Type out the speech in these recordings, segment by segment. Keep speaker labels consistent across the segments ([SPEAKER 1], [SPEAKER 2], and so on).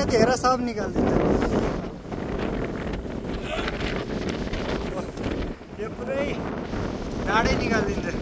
[SPEAKER 1] यतिखेर सब निकालिदिन्छ। यो पुरै डाँडै निकालिदिन्छ।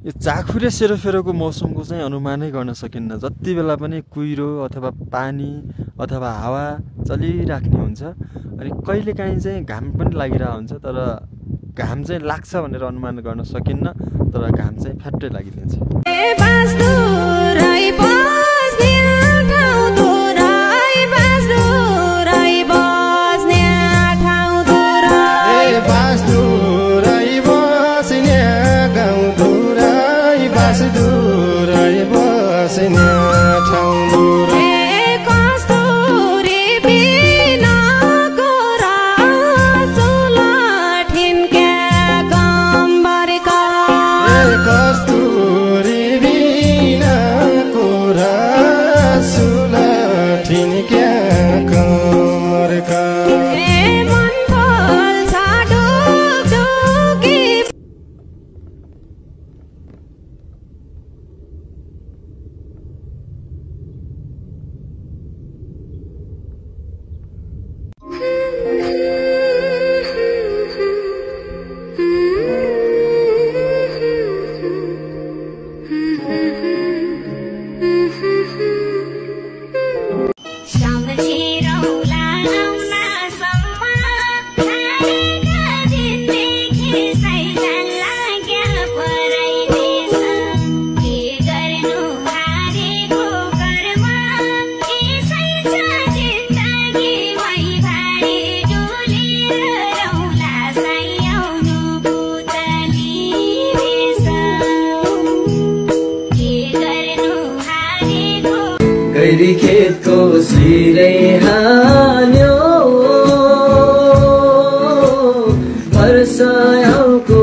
[SPEAKER 2] यो चाखुरे सेरोफेरोको मौसमको चाहिँ अनुमानै गर्न सकिन्न। जति बेला पनि कुहिरो अथवा पानी अथवा हावा चलिराख्ने हुन्छ। अनि कहिलेकाहीँ चाहिँ घाम पनि लागिरहेको हुन्छ, तर घाम चाहिँ लाग्छ भनेर अनुमान गर्न सकिन्न, तर घाम चाहिँ फ्याट्टै लागिदिन्छ।
[SPEAKER 3] गैरी खेतको सिरै हान्यो वर्षाको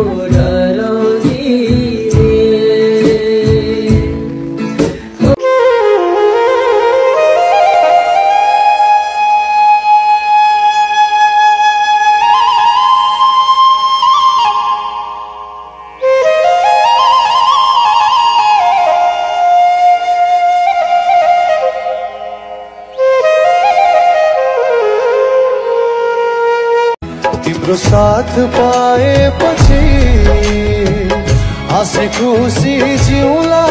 [SPEAKER 4] तिम्रो साथ पाएपछि हाँसी खुसी जिउला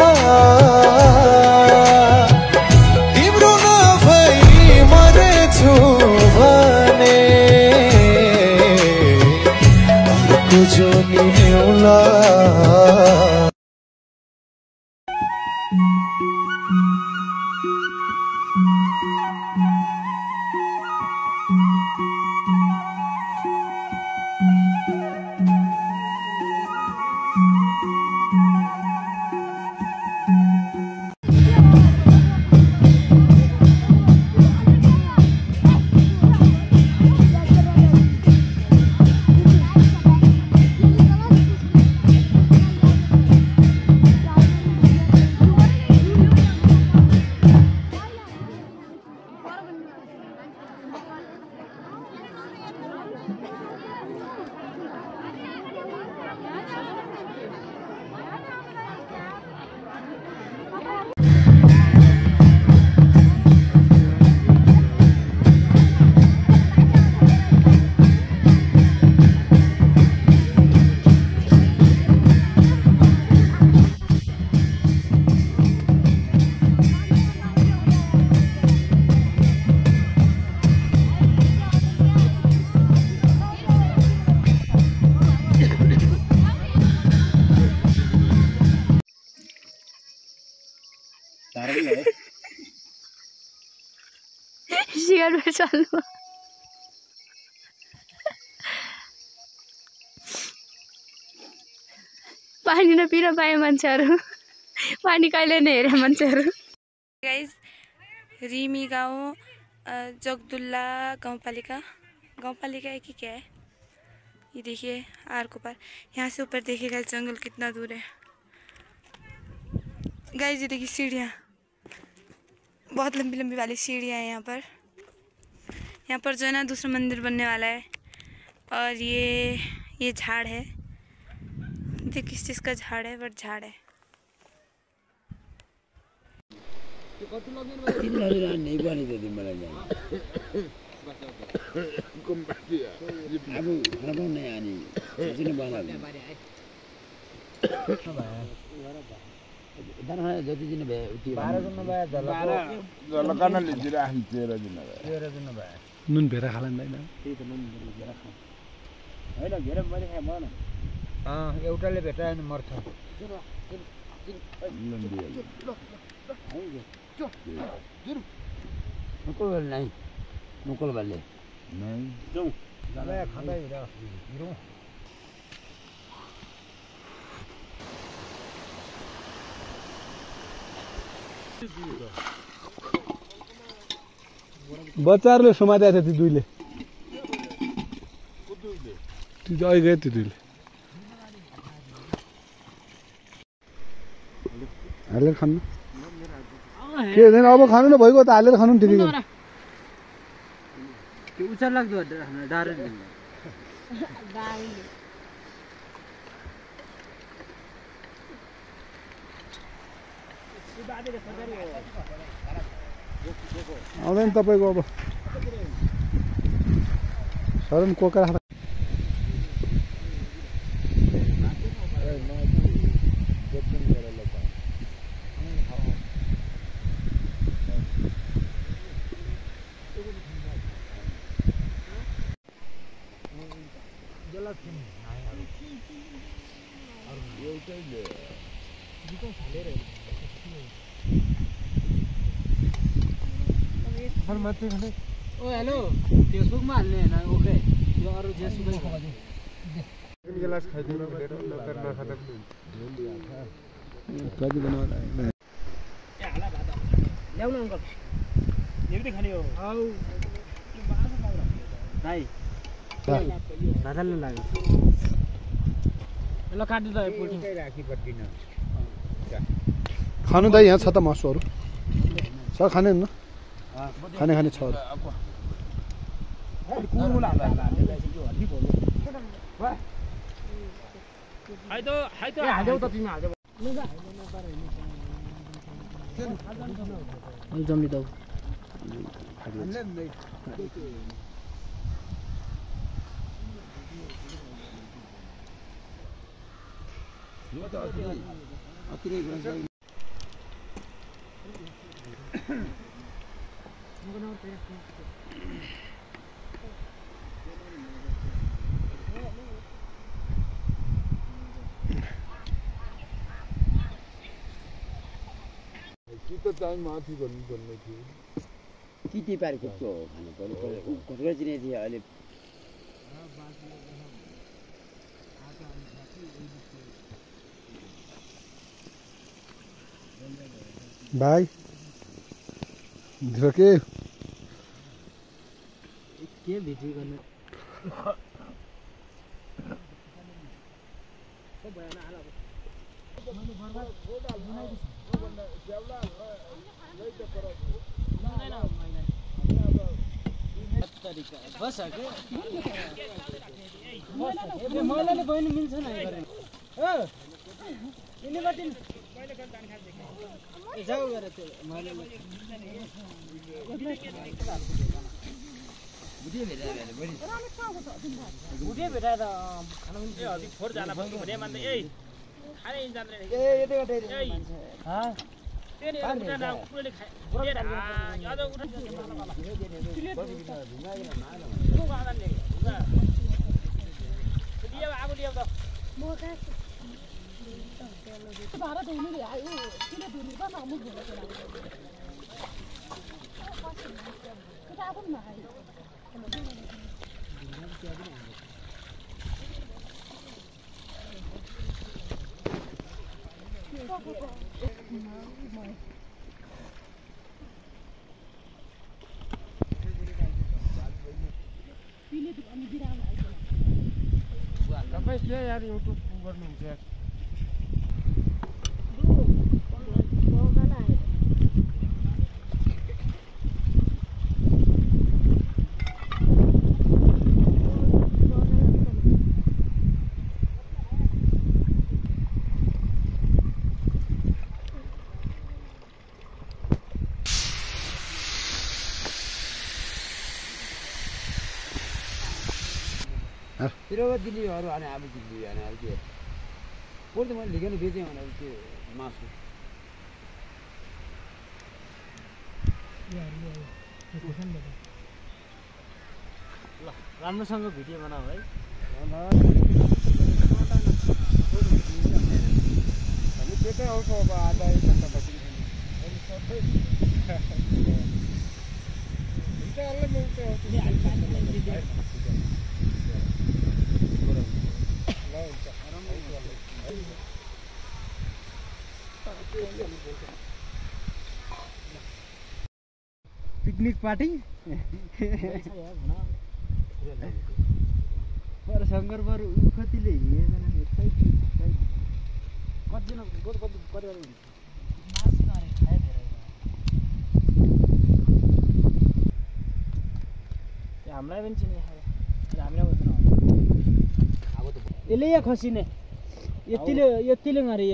[SPEAKER 4] तिम्रो नभई मरेछु भने अर्को जोनी ल्याउला।
[SPEAKER 5] शिकार में चल्नु पानी नपिन पाए मान्छेहरु पानी कहिले नै हेरे मान्छेहरू।
[SPEAKER 6] गाइस रिमी गांव जगदुल्ला गांवपालिका है कि क्या है ये देखिए आर को पार। यहाँ से ऊपर देखिएगा जंगल कितना दूर है गाइस। ये देखिए सीढ़ियाँ, बहुत लंबी लंबी वाली सीढ़ियाँ हैं यहाँ पर। यहाँ पर जो है ना दूसरा मंदिर बनने वाला है। और ये झाड़ है, देखिए किस चीज़ का झाड़ है, बट झाड़ है।
[SPEAKER 7] नुन भेरा खालान्दैन एउटाले भेटाएन मर्छ। नकुल भाले बच्चाहरूले समातेको थियो ती दुईले, त्यो अघि गयो त्यो दुईले हालेर खानु के हुँदैन। अब खानु न भइगयो त, हालेर खानु नि त्यतिको। उचार लाग्दो डाँडो आउँदैन तपाईँको अब सरन कोका हेलो फेसबुकमा हाल्ने होइन। ओके यो अरू जेसुकै गिलास खाइदिनु भनेर नखाँदा पनि कति बनाउँदा ल्याउनु अङ्कल यति खाने हो। आउ दाइ भातले लाग्यो ल काट्नु त पोल्टी राखी पर्दिन खानु दाइ। यहाँ छ त मासुहरू सर, खाने न खाने छ। जम्मिदौ माथि भन्नु थियो चिटी पारेको खानु पर्यो। घटघट चिने थियो अहिले भाइ के भिडियो गर्ने मैलाले बहिनी मिल्छ न जाऊ गएर त्यो मैलाले भुटिया भेटाएर खाना पनि फोर जाला पनि भने मान्दै ए खाने इन्जानले ए यतै गटे हा तेरे उठा ना पुरोले खाए ए यादव उठा किले को गाडा ले दिया आगो दिया त मोका भारत हुनु रे आयो किले दुनी बस आमु भोले के आगो न आयो तपाईँ के यार युट्युब गर्नुहुन्छ यार
[SPEAKER 8] तिरवत दिल्लीहरू अनि अब दिल्ली अनि अब के पोल त मैले लिगेर बेचेँ भने अब त्यो मासु
[SPEAKER 7] ल राम्रोसँग भिडियो बनाऊ है
[SPEAKER 8] हामी त्यतै आउँछ अब आधा एक घन्टा पछि
[SPEAKER 1] पिकनिक पार्टी
[SPEAKER 8] पर शङ्कर पर कतिले हिँडेन
[SPEAKER 7] कतिजना कति परिवार हामीलाई पनि चिने हामीलाई यसले यहाँ खसिने यतिले गरे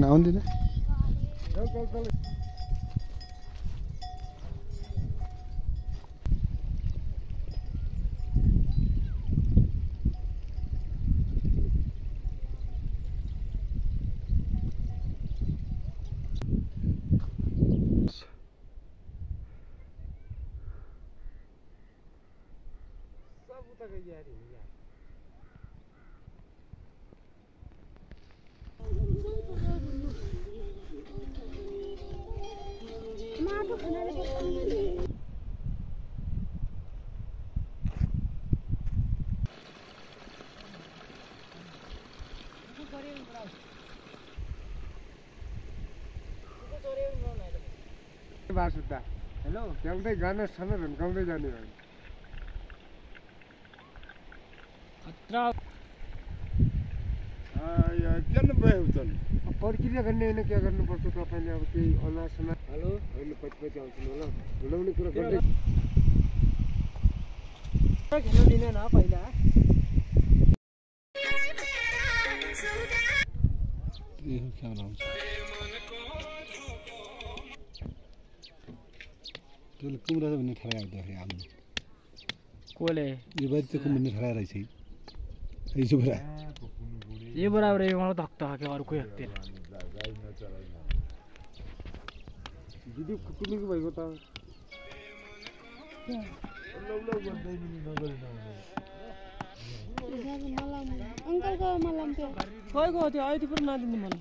[SPEAKER 1] आउँदैन
[SPEAKER 8] बासुद्धा हेलो त्याउँदै गाना सानो धन्काउँदै जाने हो किन भयो त प्रक्रिया गर्ने होइन के गर्नुपर्छ तपाईँले अब केही अनासना हेलो अहिले पछि पछि आउँछु ल भुलाउने कुरा गर्दै
[SPEAKER 7] खेल्न दिँदैन पहिला
[SPEAKER 9] त्यसले कुम्रा भन्ने ठहरायो आउँदाखेरि आउनु
[SPEAKER 7] कोले
[SPEAKER 9] यो बारी चाहिँ कुम्ने ठहरायो रहेछ यसो कुरा
[SPEAKER 7] यो बराबर मलाई धक्ता के अरू कोही हक्दैन
[SPEAKER 8] दिदी कुकुलीको भएको त
[SPEAKER 7] खोइको त्यो अहिले पनि नदिनु मन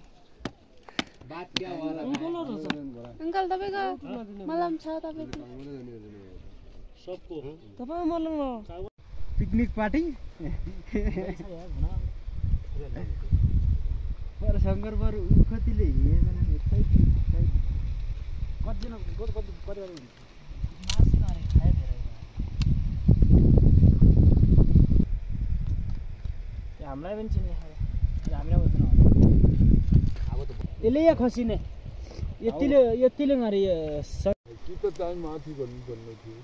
[SPEAKER 6] अङ्कल तपाईँको मलम छ तपाईँको
[SPEAKER 7] सबको
[SPEAKER 1] तपाईँ मलम पिकनिक पार्टी
[SPEAKER 8] पर शङ्कर पर कतिले हिँडेन
[SPEAKER 7] कतिजना कति परिवार हामीलाई पनि चिने हामीलाई यसले यहाँ खसिने यतिले गरे
[SPEAKER 8] माथि भन्नु थियो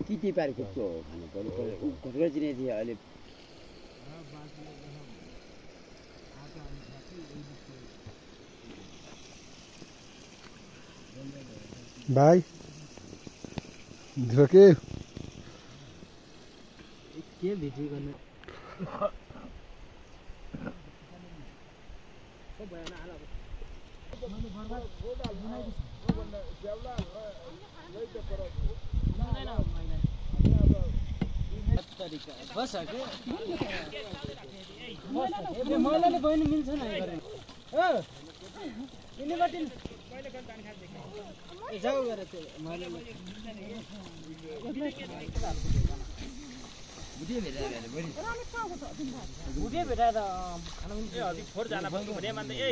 [SPEAKER 10] किति पारी कुचो खानु पर्यो कुचो चिने थियो अहिले
[SPEAKER 9] भाइ के
[SPEAKER 7] भिडियो गर्ने
[SPEAKER 1] मैलाले बहिनी मिल्छ न गरे हो इनेबाट जाऊ गरे त्यो मैलाले बुढे भेटा त खाना पनि
[SPEAKER 7] अलि फोर जान भएको भने मान्छे ए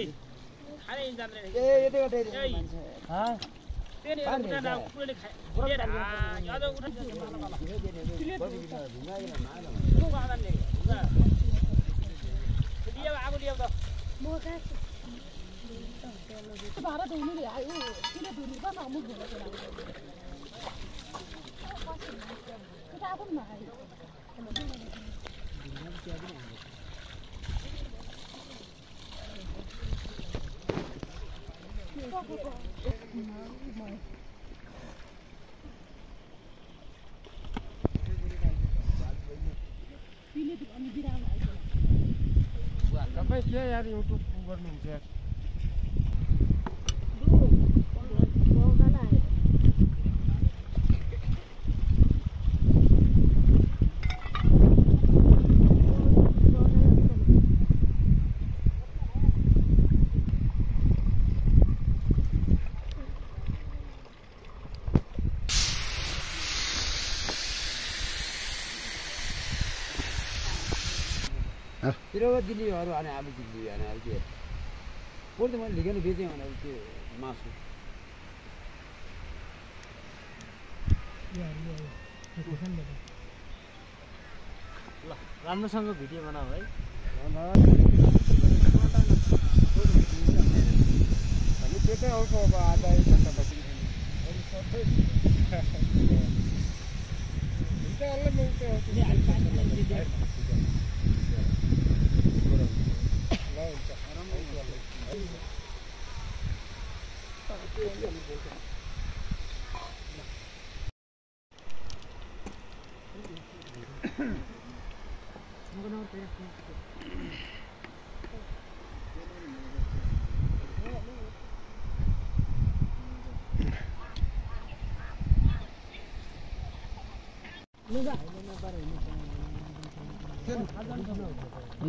[SPEAKER 7] खाने जान्दैन
[SPEAKER 1] ए यतिबाट हा
[SPEAKER 7] तेनी उठा न कुकुरले खाए आज उठा लियो आगो लियो त म का भारत हुनु नि आयो किन दुरी त म मुख भएर के आगो न आयो
[SPEAKER 8] तपाईँ के यार युट्युब गर्नुहुन्छ यार
[SPEAKER 10] तिरवा दिल्लीहरू अनि अब दिल्ली अनि अब के पोहोर त मैले लिगेन बेचेँ भने अब त्यो मासु
[SPEAKER 1] ल राम्रोसँग भिडियो बनाऊ है
[SPEAKER 8] हामी त्यतै आउँछौँ अब आधा एक घन्टा पछि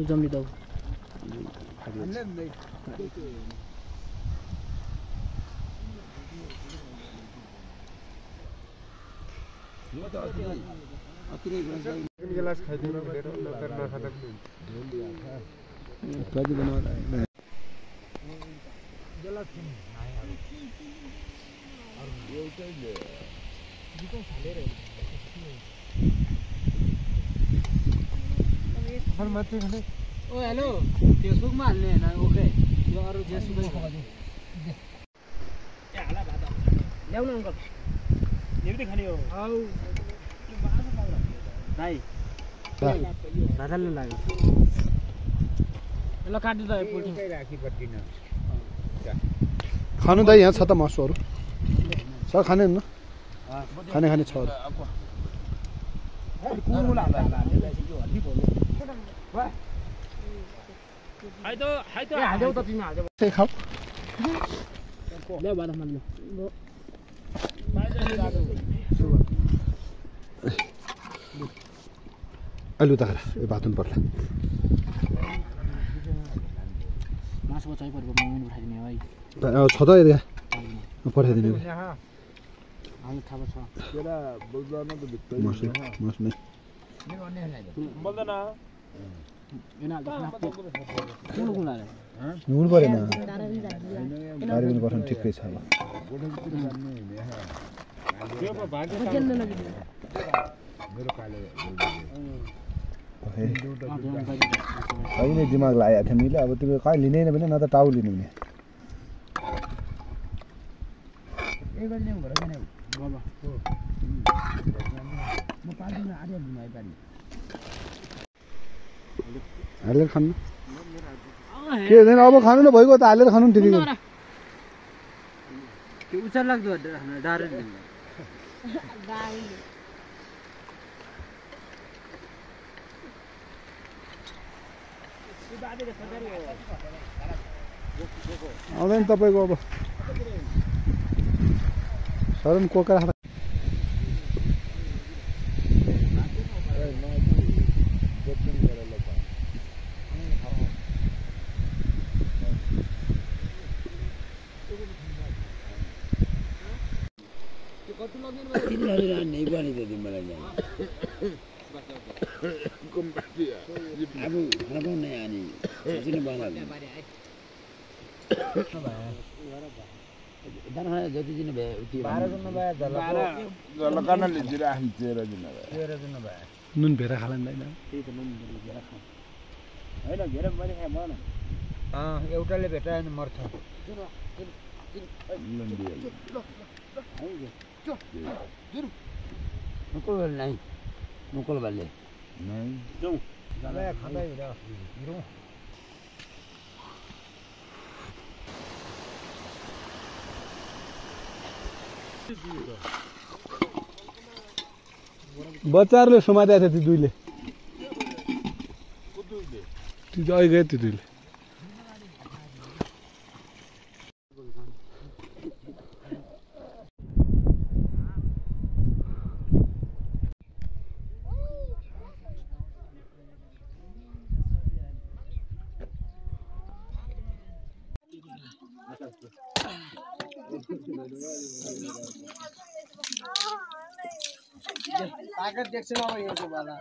[SPEAKER 1] जम्मी दौ
[SPEAKER 8] गिलास खाइदिनु भनेर नत्र नखाँदा
[SPEAKER 9] कति बनाउँदा
[SPEAKER 8] माथि खाने
[SPEAKER 1] ओ हेलो फेसबुकमा हाल्ने हैन ओके यो अरु जेसुकै ल्याउन अंकल
[SPEAKER 7] नेबी खाने हो
[SPEAKER 1] आउ भाइ भातले लाग्यो ल काट्नु त पोल्टिङ
[SPEAKER 8] राखी पर्दिन
[SPEAKER 9] खानु त यहाँ छ त मासुहरू छ खाने न खाने खाने छ
[SPEAKER 1] हाल्देऊ त तिमी हाल्देऊ
[SPEAKER 9] त्यही खाऊ
[SPEAKER 1] ल्याउ भात मान्नु
[SPEAKER 9] अलु त खरा ए भातुन पर्ला
[SPEAKER 1] मासुको चाहिँ पर्को मम्मीले उठाइदिने भाइ
[SPEAKER 9] छ त यहाँ पठाइदिने
[SPEAKER 1] हामी थाहा छ
[SPEAKER 9] मासु मासु नै
[SPEAKER 7] बोल्दैन
[SPEAKER 9] हुनु परेन गाडी पनि पठाउनु ठिकै छ अब कहिले दिमाग लागेको थियो मैले अब तिम्रो कहिले लिँदैन भने न त टाउ लिनु भने हालेर खानु के हुँदैन अब खानु न भइगयो त हालेर खानु नि ठिकै
[SPEAKER 1] त्यो उचार लाग्दो डारे
[SPEAKER 9] आउँदैन तपाईँको अब शरण कोका
[SPEAKER 10] हजुर नहीं पनि त्यति मलाई जाने आफू खाना पाउन नै आने सोचिनु बना दाना खाना जति दिन भए उति 12 दिन भए 12
[SPEAKER 9] कारणले जिरा आफू 13 दिन भए
[SPEAKER 10] 13 दिन भए
[SPEAKER 9] नुन भेरा खालान्दैन
[SPEAKER 10] त्यही त नुन भेरा खा हैन घेरा मैले खाए भएन एउटाले भेटायो भने मर्छ नुकल वाले नहीं नुकल वाले नहीं जाऊं ज्यादा खाता ही रहा हीरो
[SPEAKER 9] बच्चाहरूले समातेको थियो ती दुईले ती चाहिँ गयो त्यो दुईले
[SPEAKER 1] ताकत देख्छन् अब यो वाला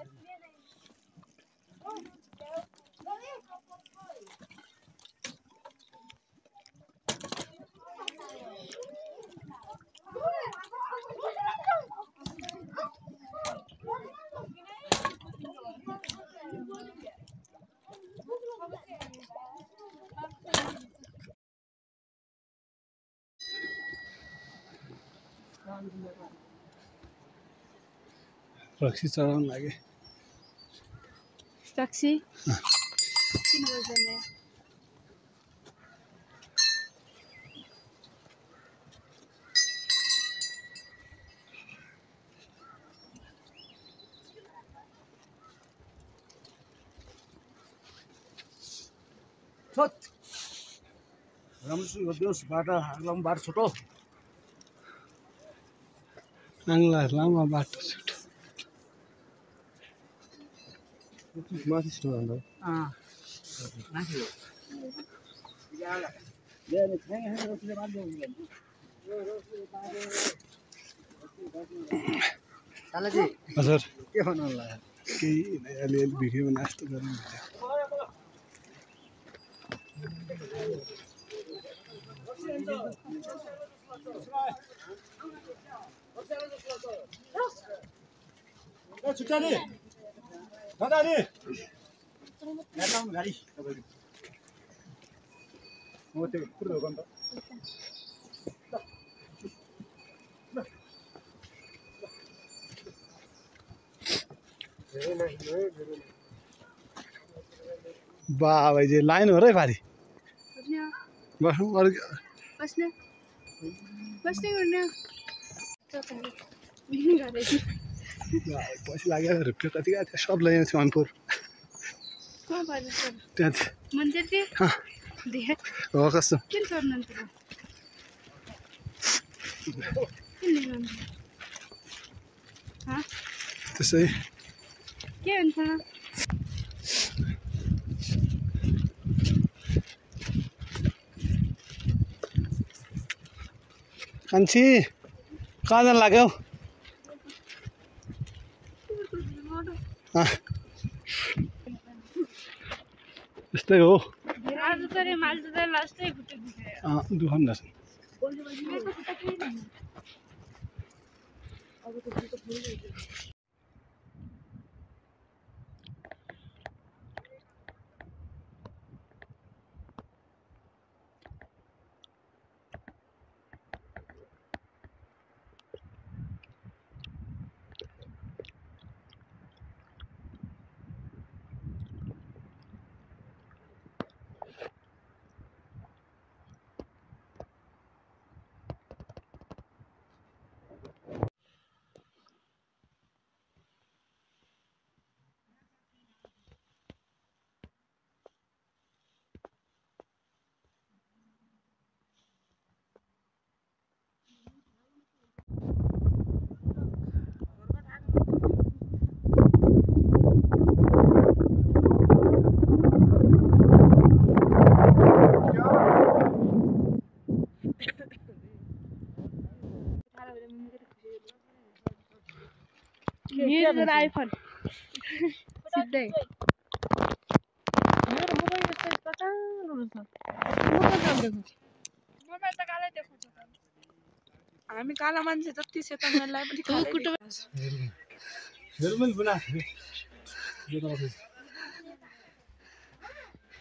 [SPEAKER 9] रक्सी चढाउन लागे
[SPEAKER 6] रक्सी किन बजाउने
[SPEAKER 9] छोट राम्रोसँग गरिदिनुहोस् बाटो लामो बाटो छोटो आङ्ला लामो बाटो छोटो माथि छिटो भन्दा हजुर के भन्नु होला केही अलिअलि भिडियो बनाए जस्तो गर्नु
[SPEAKER 8] छुट्टा नि दादा नि गाडी म त्यो पुरो हो त
[SPEAKER 9] बाबा जे लाइन हो र भारी बस्नु अरु
[SPEAKER 6] बस्ने गर्ने
[SPEAKER 9] पैसा लाग्यो रुपियाँ कति गएको थियो सब ल्याएको थियो अनपुर त्यहाँ हो कस्तो त्यसै
[SPEAKER 6] के हुन्छ
[SPEAKER 9] कान्छी कहाँ जान लाग्यो यस्तै हो दुखाउनु रहेछ
[SPEAKER 6] आइफोन सिधै
[SPEAKER 5] मेरो मोबाइल यस्तो पचालो रहेछ मोबाइल त कालै देखाउँछ
[SPEAKER 6] हामी काला मान्छे जति सेतनलाई पनि कालै देखाउँछ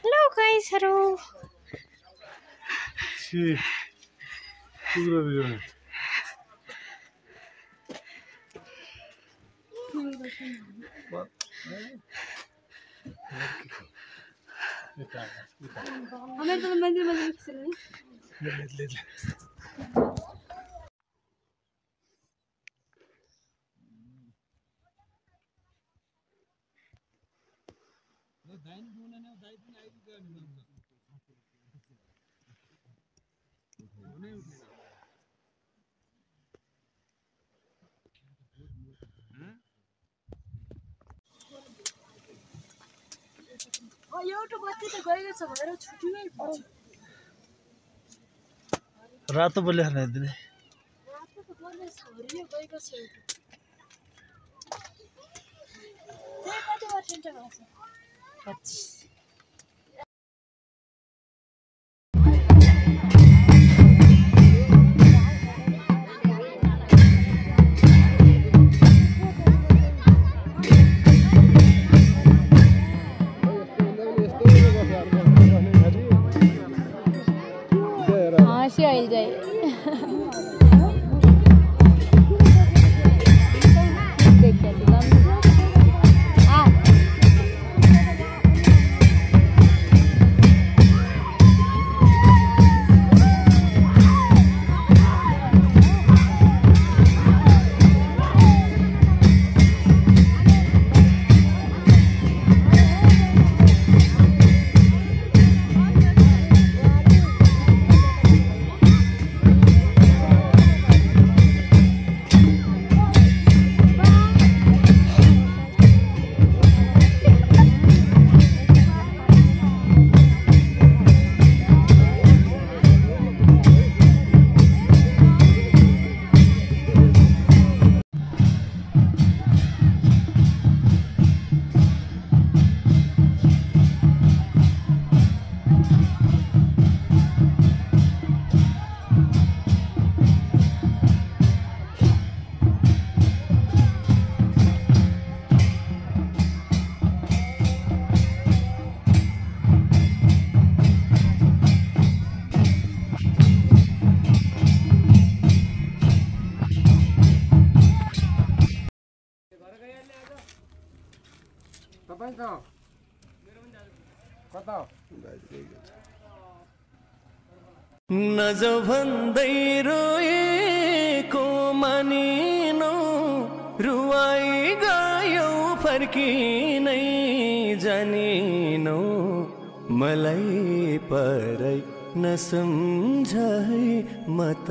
[SPEAKER 6] हेलो गाइसहरु हमें तो मंदिर मंदिर चलनी ले एउटा बत्ती त गएको छ भनेर छुट्टिनै पर्छ
[SPEAKER 9] रातो बल्ले खाना दिने
[SPEAKER 6] रातो त बल्ले छ हरियो गएको छ एउटा त्यही कति पर्सेन्ट भएको छ 25
[SPEAKER 3] नजाऊ भन्दै रोएको मानिनो रुवाई गयो फर्किनै जानिनो मलाई परै नसम्झै म त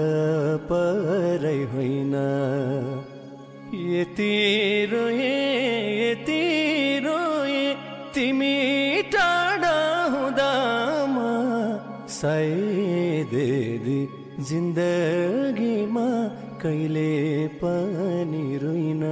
[SPEAKER 3] परै होइन यति रोए तिमी टाढा हुँदामा सायद जिन्दगीमा कहिले पनि रोइन